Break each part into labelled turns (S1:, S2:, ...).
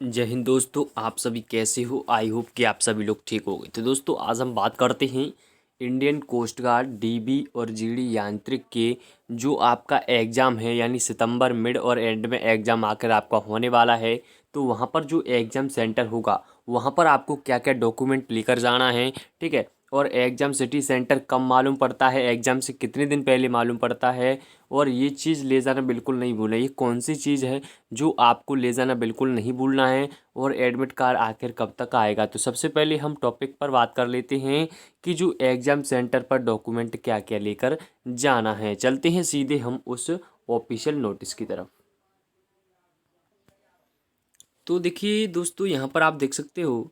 S1: जय हिंद दोस्तों, आप सभी कैसे हो। आई होप कि आप सभी लोग ठीक हो गए। तो दोस्तों आज हम बात करते हैं इंडियन कोस्ट गार्ड डीबी और जीडी यांत्रिक के जो आपका एग्ज़ाम है, यानी सितंबर मिड और एंड में एग्ज़ाम आकर आपका होने वाला है। तो वहाँ पर जो एग्ज़ाम सेंटर होगा वहाँ पर आपको क्या क्या डॉक्यूमेंट लेकर जाना है, ठीक है। और एग्ज़ाम सिटी सेंटर कब मालूम पड़ता है, एग्ज़ाम से कितने दिन पहले मालूम पड़ता है। और ये चीज़ ले जाना बिल्कुल नहीं भूलें। ये कौन सी चीज़ है जो आपको ले जाना बिल्कुल नहीं भूलना है। और एडमिट कार्ड आखिर कब तक आएगा। तो सबसे पहले हम टॉपिक पर बात कर लेते हैं कि जो एग्ज़ाम सेंटर पर डॉक्यूमेंट क्या क्या लेकर जाना है। चलते हैं सीधे हम उस ऑफिशियल नोटिस की तरफ। तो देखिए दोस्तों, यहाँ पर आप देख सकते हो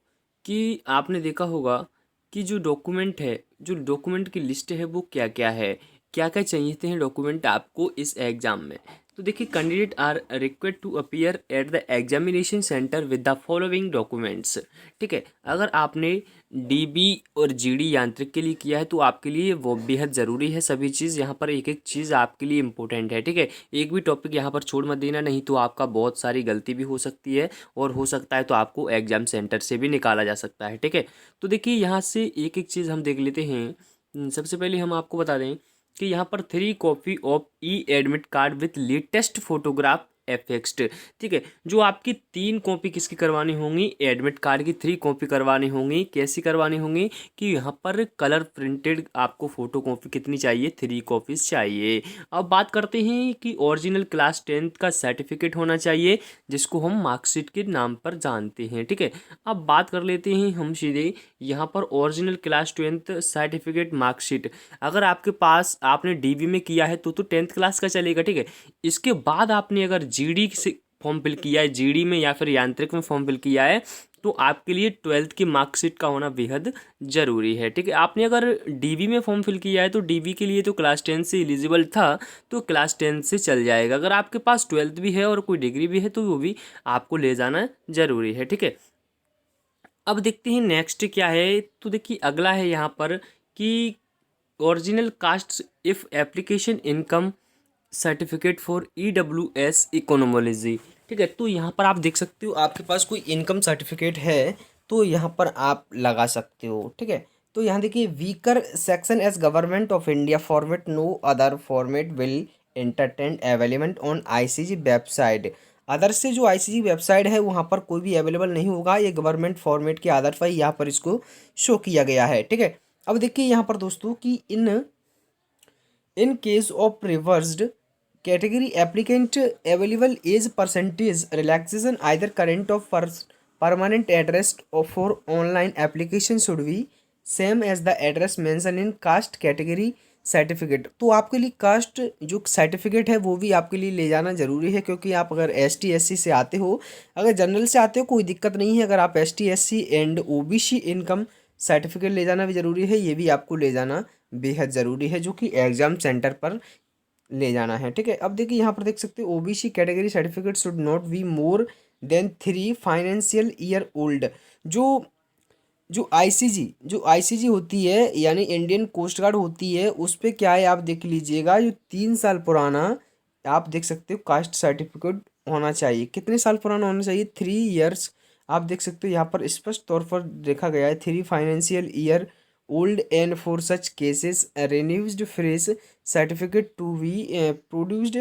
S1: कि आपने देखा होगा कि जो डॉक्यूमेंट है, जो डॉक्यूमेंट की लिस्ट है वो क्या क्या है, क्या क्या चाहिए थे डॉक्यूमेंट आपको इस एग्ज़ाम में। तो देखिए, candidate are request to appear at the examination centre with the following documents. ठीक है, अगर आपने डीबी और जीडी यांत्रिक के लिए किया है तो आपके लिए वो बेहद ज़रूरी है। सभी चीज़ यहाँ पर एक एक चीज़ आपके लिए इंपॉर्टेंट है, ठीक है। एक भी टॉपिक यहाँ पर छोड़ मत देना, नहीं तो आपका बहुत सारी गलती भी हो सकती है और हो सकता है तो आपको एग्जाम सेंटर से भी निकाला जा सकता है, ठीक है। तो देखिए, यहाँ से एक एक चीज़ हम देख लेते हैं। सबसे पहले हम आपको बता दें कि यहाँ पर 3 copy of e admit card with latest photograph affixed. ठीक है, जो आपकी 3 कॉपी किसकी करवानी होंगी, एडमिट कार्ड की 3 कॉपी करवानी होंगी। कैसी करवानी होंगी कि यहाँ पर कलर प्रिंटेड आपको फोटो कॉपी कितनी चाहिए, 3 कॉपीज चाहिए। अब बात करते हैं कि ओरिजिनल क्लास 10th का सर्टिफिकेट होना चाहिए, जिसको हम मार्कशीट के नाम पर जानते हैं, ठीक है। अब बात कर लेते हैं हम सीधे यहाँ पर original class 10th certificate marksheet. अगर आपके पास आपने डीबी में किया है तो 10th क्लास का चलेगा, ठीक है। इसके बाद आपने अगर जीडी से फॉर्म फिल किया है, जीडी में या फिर यांत्रिक में फॉर्म फिल किया है, तो आपके लिए 12th की मार्कशीट का होना बेहद ज़रूरी है, ठीक है। आपने अगर डीबी में फॉर्म फिल किया है तो डीबी के लिए तो क्लास 10 से एलिजिबल था, तो क्लास 10 से चल जाएगा। अगर आपके पास 12th भी है और कोई डिग्री भी है तो वो भी आपको ले जाना ज़रूरी है, ठीक है। अब देखते हैं नेक्स्ट क्या है। तो देखिए, अगला है यहाँ पर कि original caste if application income certificate for EWS इकोनॉमोलॉजी। ठीक है, तो यहाँ पर आप देख सकते हो आपके पास कोई इनकम सर्टिफिकेट है तो यहाँ पर आप लगा सकते हो, ठीक है। तो यहाँ देखिए, weaker section as government of India format no other format will entertain available on ICG website. अदर से जो ICG वेबसाइट है वहाँ पर कोई भी अवेलेबल नहीं होगा, ये गवर्नमेंट फॉर्मेट के आधार पर यहाँ पर इसको शो किया गया है, ठीक है। अब देखिए यहाँ पर दोस्तों कि in case of reversed category applicant available as percentage relaxation either current of permanent address for online application should be same as the address mention in caste category certificate. तो आपके लिए कास्ट जो सर्टिफिकेट है वो भी आपके लिए ले जाना ज़रूरी है, क्योंकि आप अगर ST SC से आते हो, अगर जनरल से आते हो कोई दिक्कत नहीं है। अगर आप ST SC and OBC income certificate ले जाना भी ज़रूरी है, ये भी आपको ले जाना बेहद ज़रूरी है, जो कि एग्ज़ाम सेंटर पर ले जाना है, ठीक है। अब देखिए यहाँ पर देख सकते हो, OBC category certificate should not be more than 3 financial year old. जो जो ICG होती है, यानी इंडियन कोस्ट गार्ड होती है, उस पर क्या है आप देख लीजिएगा, जो 3 साल पुराना आप देख सकते हो कास्ट सर्टिफिकेट होना चाहिए। कितने साल पुराना होना चाहिए, 3 ईयर्स। आप देख सकते हो यहाँ पर स्पष्ट तौर पर देखा गया है, 3 financial year old and for such cases renewed fresh certificate to be produced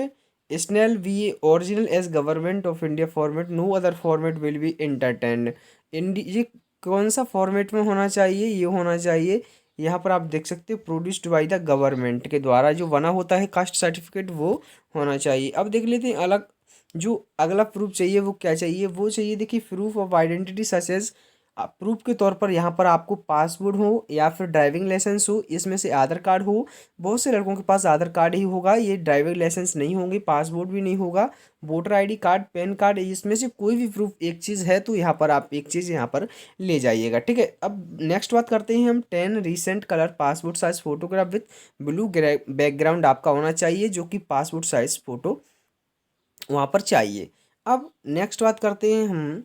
S1: shall be original as government of India format no other format will be entertain. ये कौन सा फॉर्मेट में होना चाहिए, ये होना चाहिए यहाँ पर आप देख सकते हो प्रोड्यूस्ड बाय द गवर्नमेंट के द्वारा जो बना होता है कास्ट सर्टिफिकेट, वो होना चाहिए। अब देख लेते हैं अलग जो अगला प्रूफ चाहिए वो क्या चाहिए, वो चाहिए देखिए proof of identity such as. Proof के तौर पर यहाँ पर आपको पासपोर्ट हो या फिर ड्राइविंग लाइसेंस हो, इसमें से आधार कार्ड हो। बहुत से लड़कों के पास आधार कार्ड ही होगा, ये ड्राइविंग लाइसेंस नहीं होंगे, पासपोर्ट भी नहीं होगा, voter ID card, pan card, इसमें से कोई भी प्रूफ एक चीज़ है तो यहाँ पर आप एक चीज़ यहाँ पर ले जाइएगा, ठीक है। अब नेक्स्ट बात करते हैं हम 10 recent colour passport size photograph with blue background आपका होना चाहिए, जो कि पासपोर्ट साइज फोटो वहाँ पर चाहिए। अब नेक्स्ट बात करते हैं हम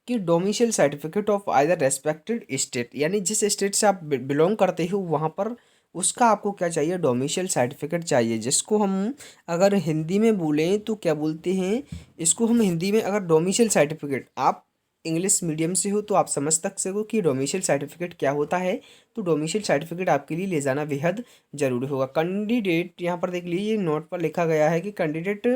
S1: कि domicile certificate of either respected state, यानी जिस स्टेट से आप बिलोंग करते हो वहाँ पर
S2: उसका आपको क्या चाहिए, डोमिसाइल सर्टिफिकेट चाहिए, जिसको हम अगर हिंदी में बोलें तो क्या बोलते हैं, इसको हम हिंदी में अगर डोमिसाइल सर्टिफिकेट, आप इंग्लिश मीडियम से हो तो आप समझ सकते हो कि डोमिसाइल सर्टिफिकेट क्या होता है। तो डोमिसाइल सर्टिफिकेट आपके लिए ले जाना बेहद जरूरी होगा। कैंडिडेट, यहाँ पर देख लीजिए नोट पर लिखा गया है कि candidate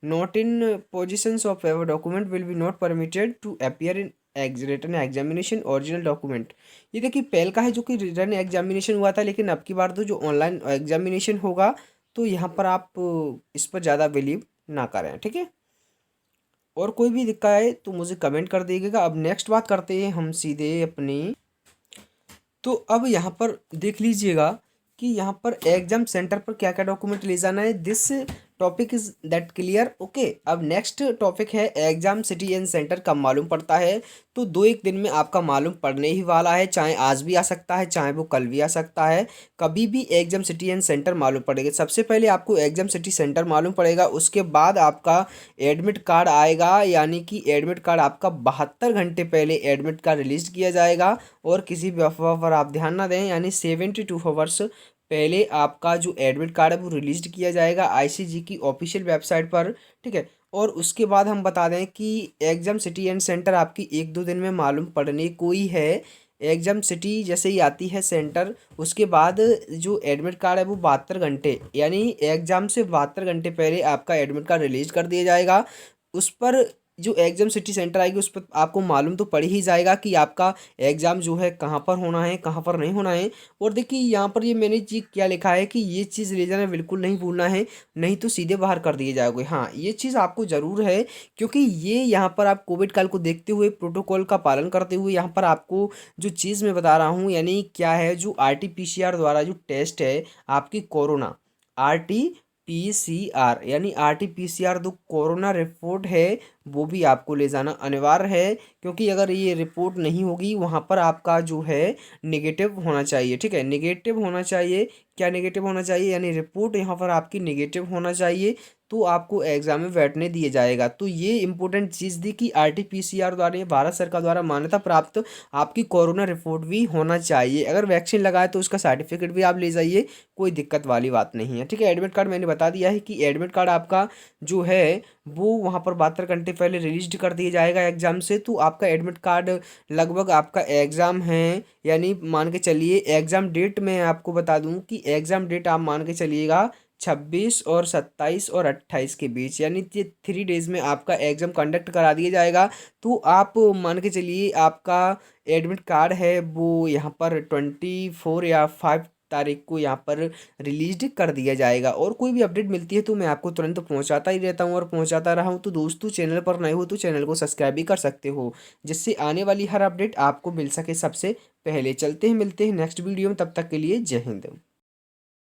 S2: not in positions of ever document will be not permitted to appear in written examination original document. ये देखिए पहल का है जो कि रिटन एग्जामिनेशन हुआ था, लेकिन अब की बार तो जो ऑनलाइन एग्जामिनेशन होगा तो यहाँ पर आप इस पर ज़्यादा बिलीव ना करें, ठीक है। और कोई भी दिक्कत है तो मुझे कमेंट कर दीजिएगा। अब नेक्स्ट बात करते हैं हम सीधे अपनी, तो अब यहाँ पर देख लीजिएगा कि यहाँ पर एग्जाम सेंटर पर क्या क्या डॉक्यूमेंट ले जाना है। This topic is that clear, okay. अब नेक्स्ट टॉपिक है एग्जाम सिटी एंड सेंटर कब मालूम पड़ता है। तो 2-1 दिन में आपका मालूम पड़ने ही वाला है, चाहे आज भी आ सकता है चाहे वो कल भी आ सकता है। कभी भी एग्जाम सिटी एंड सेंटर मालूम पड़ेगा। सबसे पहले आपको एग्जाम सिटी सेंटर मालूम पड़ेगा, उसके बाद आपका एडमिट कार्ड आएगा, यानी कि एडमिट कार्ड आपका 72 घंटे पहले एडमिट कार्ड रिलीज किया जाएगा। और किसी भी अफवाह पर आप ध्यान ना दें, यानी 72 आवर्स पहले आपका जो एडमिट कार्ड है वो रिलीज किया जाएगा आईसीजी की ऑफिशियल वेबसाइट पर, ठीक है। और उसके बाद हम बता दें कि एग्जाम सिटी एंड सेंटर आपकी 1-2 दिन में मालूम पड़ने को ही है। एग्जाम सिटी जैसे ही आती है सेंटर, उसके बाद जो एडमिट कार्ड है वो 72 घंटे, यानी एग्जाम से 72 घंटे पहले आपका एडमिट कार्ड रिलीज कर दिया जाएगा। उस पर जो एग्जाम सिटी सेंटर आएगी उस पर आपको मालूम तो पड़ ही जाएगा कि आपका एग्ज़ाम जो है कहाँ पर होना है कहाँ पर नहीं होना है। और देखिए यहाँ पर ये मैंने चीज़ क्या लिखा है कि ये चीज़ ले जाना बिल्कुल नहीं भूलना है, नहीं तो सीधे बाहर कर दिए जाओगे। हाँ, ये चीज़ आपको ज़रूर है, क्योंकि ये यहाँ पर आप कोविड काल को देखते हुए प्रोटोकॉल का पालन करते हुए यहाँ पर आपको जो चीज़ मैं बता रहा हूँ, यानी क्या है, जो RT-PCR द्वारा जो टेस्ट है आपकी कोरोना, RT-PCR यानी RT-PCR जो कोरोना रिपोर्ट है वो भी आपको ले जाना अनिवार्य है। क्योंकि अगर ये रिपोर्ट नहीं होगी वहाँ पर आपका जो है नेगेटिव होना चाहिए, ठीक है, नेगेटिव होना चाहिए। क्या नेगेटिव होना चाहिए, यानी रिपोर्ट यहाँ पर आपकी नेगेटिव होना चाहिए, तो आपको एग्जाम में बैठने दिया जाएगा। तो ये इंपॉर्टेंट चीज़ थी कि RT-PCR द्वारा, ये भारत सरकार द्वारा मान्यता प्राप्त आपकी कोरोना रिपोर्ट भी होना चाहिए। अगर वैक्सीन लगाए तो उसका सर्टिफिकेट भी आप ले जाइए, कोई दिक्कत वाली बात नहीं है, ठीक है। एडमिट कार्ड मैंने बता दिया है कि एडमिट कार्ड आपका जो है वो वहाँ पर 72 घंटे पहले रिलीज कर दिया जाएगा एग्ज़ाम से। तो आपका एडमिट कार्ड लगभग आपका एग्ज़ाम है, यानी मान के चलिए एग्ज़ाम डेट मैं आपको बता दूं कि एग्ज़ाम डेट आप मान के चलिएगा 26 और 27 और 28 के बीच, यानी ये 3 डेज में आपका एग्ज़ाम कंडक्ट करा दिया जाएगा। तो आप मान के चलिए आपका एडमिट कार्ड है वो यहाँ पर 24 या 5 तारीख को यहाँ पर रिलीज कर दिया जाएगा। और कोई भी अपडेट मिलती है तो मैं आपको तुरंत पहुँचाता ही रहता हूँ और पहुँचाता रहा हूँ। तो दोस्तों, चैनल पर नए हो तो चैनल को सब्सक्राइब भी कर सकते हो, जिससे आने वाली हर अपडेट आपको मिल सके सबसे पहले। चलते हैं, मिलते हैं नेक्स्ट वीडियो में, तब तक के लिए जय हिंद।